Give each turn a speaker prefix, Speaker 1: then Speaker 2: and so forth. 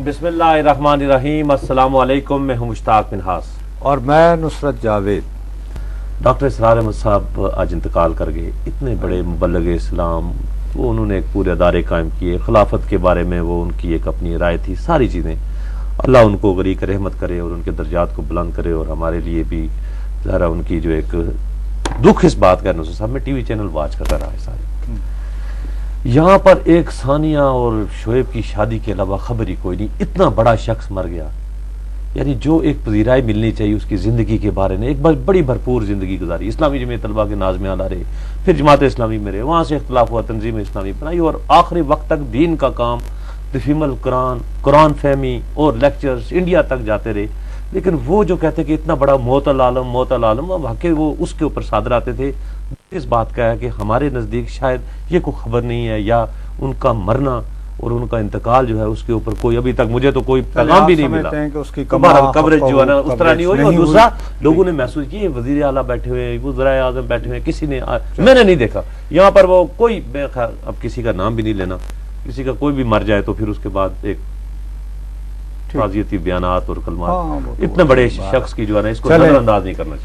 Speaker 1: بسم اللہ الرحمن الرحیم، السلام علیکم، میں ہوں مشتاق منہاس
Speaker 2: اور میں نصرت جاوید۔
Speaker 1: ڈاکٹر اسرار احمد صاحب آج انتقال کر گئے، اتنے بڑے مبلغ اسلام، وہ انہوں نے ایک پورے ادارے قائم کیے، خلافت کے بارے میں وہ ان کی ایک اپنی رائے تھی، ساری چیزیں۔ اللہ ان کو غریق رحمت کرے اور ان کے درجات کو بلند کرے، اور ہمارے لیے بھی ذرا ان کی جو ایک دکھ اس بات کا ہے، نصرت صاحب میں ٹی وی چینل واچ کرتا رہا ہے سارے، یہاں پر ایک ثانیہ اور شعیب کی شادی کے علاوہ خبر ہی کوئی نہیں، اتنا بڑا شخص مر گیا، یعنی جو ایک پذیرائی ملنی چاہیے اس کی زندگی کے بارے میں، ایک بڑی بھرپور زندگی گزاری، اسلامی جمعیت طلبہ کے ناظمین آ رہے، پھر جماعت اسلامی میں رہے، وہاں سے اختلاف ہوا، تنظیم اسلامی بنائی، اور آخری وقت تک دین کا کام، تفہیم القرآن، قرآن فہمی اور لیکچرز انڈیا تک جاتے رہے۔ لیکن وہ جو کہتے کہ اتنا بڑا معطل عالم، اب حق وہ اس کے اوپر صادر آتے تھے، اس بات کا ہے کہ ہمارے نزدیک شاید یہ کوئی خبر نہیں ہے، یا ان کا مرنا اور ان کا انتقال جو ہے اس کے اوپر کوئی ابھی تک مجھے تو کوئی پیغام بھی نہیں ملا، کوریج جو ہے نا اس طرح نہیں ہوئی۔ اور دوسرا لوگوں نے محسوس کیا وزیر اعلیٰ بیٹھے ہوئے، وزرائے اعظم بیٹھے ہوئے، کسی نے، میں نے نہیں دیکھا یہاں پر وہ کوئی، بے خیر اب کسی کا نام بھی نہیں لینا، کسی کا کوئی بھی مر جائے تو پھر اس کے بعد ایک تعزیتی بیانات اور کلمات، اتنے بڑے شخص کی جو ہے نا اس کو نظر انداز نہیں کرنا چاہیے۔